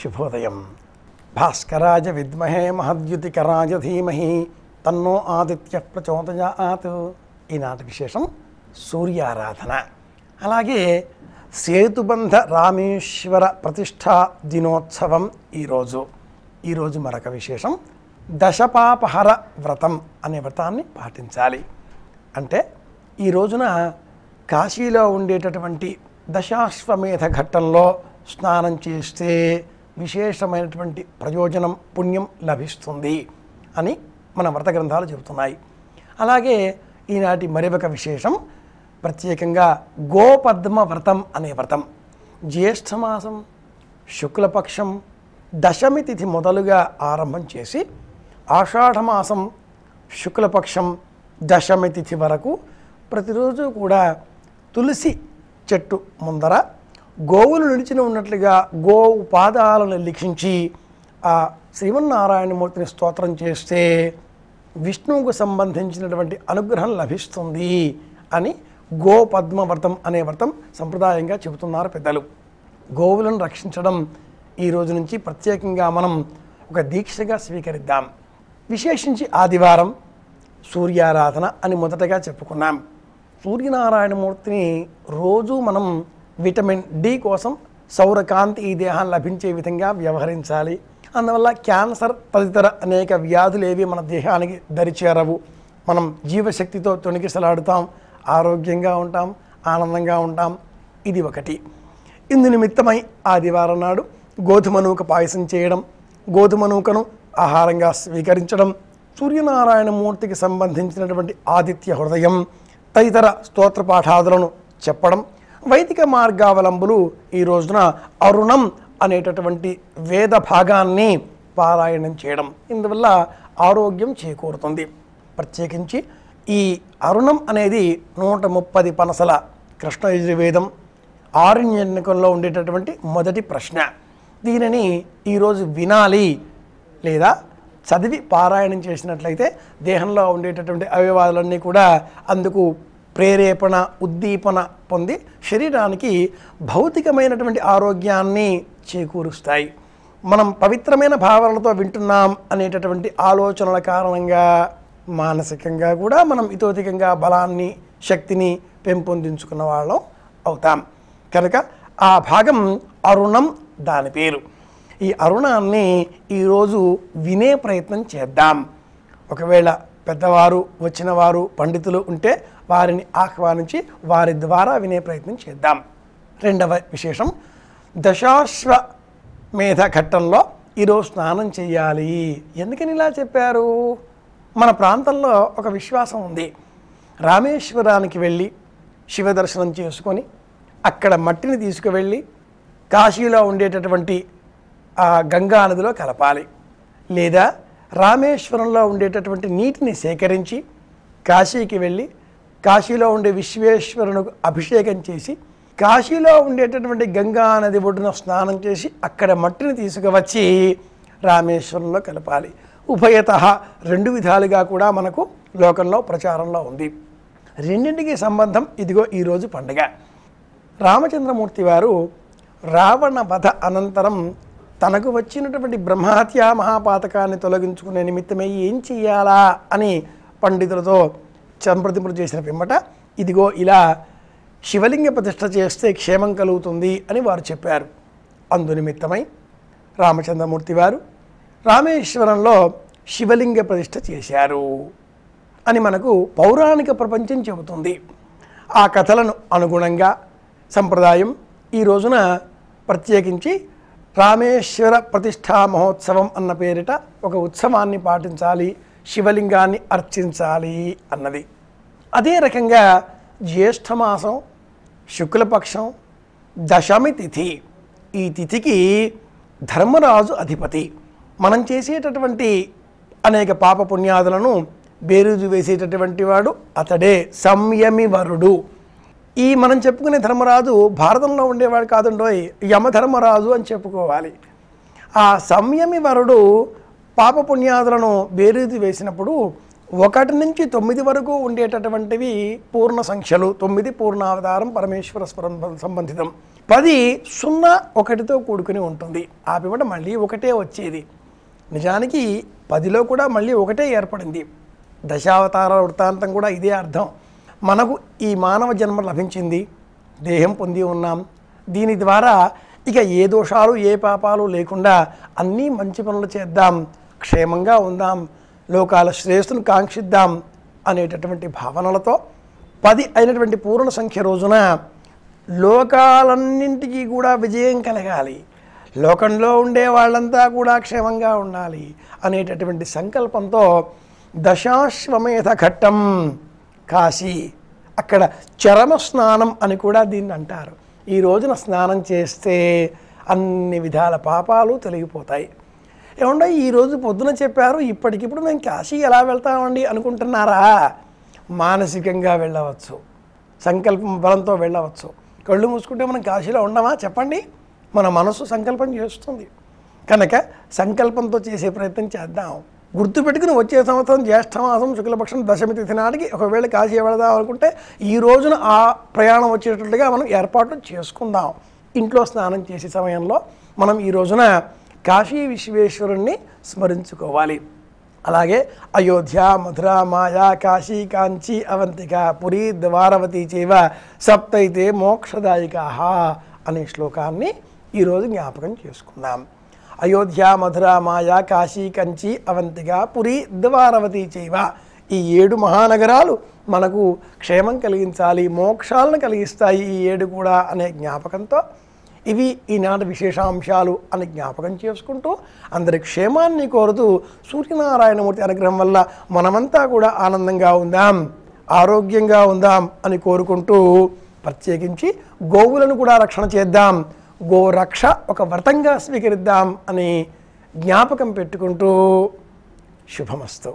శుభోదయం. భాస్కరాయ విద్మహే మహద్యుతికరాయ ధీమహి తన్నో ఆదిత్య ప్రచోదయాత్. ఈనాటి విశేషం సూర్యారాధన. అలాగే సేతుబంధ రామేశ్వర ప్రతిష్ఠా దినోత్సవం ఈరోజు మరొక విశేషం దశపాపహర వ్రతం అనే వ్రతాన్ని పాటించాలి. అంటే ఈ రోజున కాశీలో ఉండేటటువంటి దశాశ్వమేధ ఘట్టంలో స్నానం చేస్తే విశేషమైనటువంటి ప్రయోజనం పుణ్యం లభిస్తుంది అని మన వ్రత గ్రంథాలు చెబుతున్నాయి. అలాగే ఈనాటి మరొక విశేషం ప్రత్యేకంగా గోపద్మ వ్రతం అనే వ్రతం. జ్యేష్ఠమాసం శుక్లపక్షం దశమి తిథి మొదలుగా ఆరంభం చేసి ఆషాఢమాసం శుక్లపక్షం దశమి తిథి వరకు ప్రతిరోజు కూడా తులసి చెట్టు ముందర గోవులు నిలిచిన ఉన్నట్లుగా గోవు పాదాలను లిఖించి ఆ శ్రీమన్నారాయణమూర్తిని స్తోత్రం చేస్తే విష్ణువుకు సంబంధించినటువంటి అనుగ్రహం లభిస్తుంది అని గోపద్మ వ్రతం అనే వ్రతం సంప్రదాయంగా చెబుతున్నారు పెద్దలు. గోవులను రక్షించడం ఈ రోజు నుంచి ప్రత్యేకంగా మనం ఒక దీక్షగా స్వీకరిద్దాం. విశేషించి ఆదివారం సూర్యారాధన అని మొదటగా చెప్పుకున్నాం. సూర్యనారాయణమూర్తిని రోజు మనం విటమిన్ డి కోసం సౌరకాంతి ఈ దేహాన్ని లభించే విధంగా వ్యవహరించాలి. అందువల్ల క్యాన్సర్ తదితర అనేక వ్యాధులు ఏవి మన దేహానికి దరిచేరవు. మనం జీవశక్తితో తొణికిసలాడుతాం, ఆరోగ్యంగా ఉంటాం, ఆనందంగా ఉంటాం. ఇది ఒకటి. ఇందు నిమిత్తమై ఆదివారం నాడు గోధుమ నూక పాయసం చేయడం, గోధుమ నూకను ఆహారంగా స్వీకరించడం, సూర్యనారాయణమూర్తికి సంబంధించినటువంటి ఆదిత్య హృదయం తదితర స్తోత్రపాఠాదులను చెప్పడం, వైదిక మార్గావలంబులు ఈ రోజున అరుణం అనేటటువంటి వేద భాగాన్ని పారాయణం చేయడం. ఇందువల్ల ఆరోగ్యం చేకూరుతుంది. ప్రత్యేకించి ఈ అరుణం అనేది 130 పనసల కృష్ణ యజుర్వేదం ఆరణ్యకంలో ఉండేటటువంటి మొదటి ప్రశ్న. దీనిని ఈరోజు వినాలి లేదా చదివి పారాయణం చేసినట్లయితే దేహంలో ఉండేటటువంటి అవయవాలన్నీ కూడా అందుకు ప్రేరేపణ ఉద్దీపన పొంది శరీరానికి భౌతికమైనటువంటి ఆరోగ్యాన్ని చేకూరుస్తాయి. మనం పవిత్రమైన భావనలతో వింటున్నాం అనేటటువంటి ఆలోచనల కారణంగా మానసికంగా కూడా మనం ఇతోధికంగా బలాన్ని శక్తిని పెంపొందించుకున్న వాళ్ళం అవుతాం. కనుక ఆ భాగం అరుణం దాని పేరు. ఈ అరుణాన్ని ఈరోజు వినే ప్రయత్నం చేద్దాం. ఒకవేళ పెద్దవారు వచ్చిన వారు పండితులు ఉంటే వారిని ఆహ్వానించి వారి ద్వారా వినే ప్రయత్నం చేద్దాం. రెండవ విశేషం దశాశ్వమేధ ఘట్టంలో ఈరోజు స్నానం చేయాలి. ఎందుకని ఇలా చెప్పారు? మన ప్రాంతంలో ఒక విశ్వాసం ఉంది. రామేశ్వరానికి వెళ్ళి శివ దర్శనం చేసుకొని అక్కడ మట్టిని తీసుకువెళ్ళి కాశీలో ఉండేటటువంటి ఆ గంగా నదిలో కలపాలి. లేదా రామేశ్వరంలో ఉండేటటువంటి నీటిని సేకరించి కాశీకి వెళ్ళి కాశీలో ఉండే విశ్వేశ్వరునికి అభిషేకం చేసి కాశీలో ఉండేటటువంటి గంగా నది ఒడ్డున స్నానం చేసి అక్కడ మట్టిని తీసుకువచ్చి రామేశ్వరంలో కలపాలి. ఉభయత రెండు విధాలుగా కూడా మనకు లోకంలో ప్రచారంలో ఉంది. రెండింటికి సంబంధం ఇదిగో ఈరోజు పండుగ. రామచంద్రమూర్తి వారు రావణ వధ అనంతరం తనకు వచ్చినటువంటి బ్రహ్మహత్యా మహాపాతకాన్ని తొలగించుకునే నిమిత్తమే ఏం చెయ్యాలా అని పండితులతో సంప్రదింపులు చేసిన పిమ్మట ఇదిగో ఇలా శివలింగ ప్రతిష్ఠ చేస్తే క్షేమం కలుగుతుంది అని వారు చెప్పారు. అందు నిమిత్తమై రామచంద్రమూర్తి వారు రామేశ్వరంలో శివలింగ ప్రతిష్ఠ చేశారు అని మనకు పౌరాణిక ప్రపంచం చెబుతుంది. ఆ కథలను అనుగుణంగా సంప్రదాయం ఈ రోజున ప్రత్యేకించి రామేశ్వర ప్రతిష్ఠా మహోత్సవం అన్న పేరిట ఒక ఉత్సవాన్ని పాటించాలి, శివలింగాన్ని అర్చించాలి అన్నది. అదే రకంగా జ్యేష్ఠమాసం శుక్లపక్షం దశమి తిథి. ఈ తిథికి ధర్మరాజు అధిపతి. మనం చేసేటటువంటి అనేక పాపపుణ్యాదులను బేరీజు వేసేటటువంటి వాడు అతడే సంయమి వరుడు. ఈ మనం చెప్పుకునే ధర్మరాజు భారతంలో ఉండేవాడు కాదండోయ్, యమధర్మరాజు అని చెప్పుకోవాలి. ఆ సంయమి వరుడు పాపపుణ్యాదులను బేరీజు వేసినప్పుడు 1 నుంచి 9 వరకు ఉండేటటువంటివి పూర్ణ సంఖ్యలు. 9 పూర్ణావతారం పరమేశ్వర సంబంధితం. 10 0 1తో కూడుకుని ఉంటుంది. ఆ పిమ్మట మళ్ళీ 1 వచ్చేది. నిజానికి 10లో కూడా మళ్ళీ 1 ఏర్పడింది. దశావతార వృత్తాంతం కూడా ఇదే అర్థం. మనకు ఈ మానవ జన్మ లభించింది, దేహం పొంది ఉన్నాం. దీని ద్వారా ఇక ఏ దోషాలు ఏ పాపాలు లేకుండా అన్నీ మంచి పనులు చేద్దాం, క్షేమంగా ఉందాం, లోకాల శ్రేయస్సును కాంక్షిద్దాం అనేటటువంటి భావనలతో 10 అయినటువంటి పూర్ణ సంఖ్య రోజున లోకాలన్నింటికీ కూడా విజయం కలగాలి, లోకంలో ఉండే వాళ్ళంతా కూడా క్షేమంగా ఉండాలి అనేటటువంటి సంకల్పంతో దశాశ్వమేధ ఘట్టం కాశీ, అక్కడ చరమ స్నానం అని కూడా దీన్ని అంటారు. ఈ రోజున స్నానం చేస్తే అన్ని విధాల పాపాలు తొలగిపోతాయి. ఏమంటే ఈరోజు పొద్దున చెప్పారు, ఇప్పటికిప్పుడు మేము కాశీ ఎలా వెళ్తామండి అనుకుంటున్నారా? మానసికంగా వెళ్ళవచ్చు, సంకల్పం బలంతో వెళ్ళవచ్చు. కళ్ళు మూసుకుంటే మనం కాశీలో ఉండమా చెప్పండి? మన మనసు సంకల్పం చేస్తుంది కనుక సంకల్పంతో చేసే ప్రయత్నం చేద్దాం. గుర్తుపెట్టుకుని వచ్చే సంవత్సరం జ్యేష్ఠమాసం శుక్లపక్షం దశమి తిథి నాటికి ఒకవేళ కాశీ వెళదాం అనుకుంటే ఈ రోజున ఆ ప్రయాణం వచ్చేటట్లుగా మనం ఏర్పాట్లు చేసుకుందాం. ఇంట్లో స్నానం చేసే సమయంలో మనం ఈ రోజున కాశీ విశ్వేశ్వరుణ్ణి స్మరించుకోవాలి. అలాగే అయోధ్య, మధుర, మాయా, కాశీ, కాంచీ, అవంతిక, పురి, ద్వారవతి చేవ సప్తైతే మోక్షదాయికాః అనే శ్లోకాన్ని ఈరోజు జ్ఞాపకం చేసుకుందాం. అయోధ్య, మధుర, మాయా, కాశీ, కంచి, అవంతిక, పురి, ద్వారవతి చేవ ఈ 7 మహానగరాలు మనకు క్షేమం కలిగించాలి, మోక్షాలను కలిగిస్తాయి ఈ 7 కూడా అనే జ్ఞాపకంతో ఇవి ఈనాటి విశేషాంశాలు అని జ్ఞాపకం చేసుకుంటూ అందరి క్షేమాన్ని కోరుతూ సూర్యనారాయణమూర్తి అనుగ్రహం వల్ల మనమంతా కూడా ఆనందంగా ఉందాం, ఆరోగ్యంగా ఉందాం అని కోరుకుంటూ ప్రత్యేకించి గోవులను కూడా రక్షణ చేద్దాం, గోరక్ష ఒక వ్రతంగా స్వీకరిద్దాం అని జ్ఞాపకం పెట్టుకుంటూ శుభమస్తు.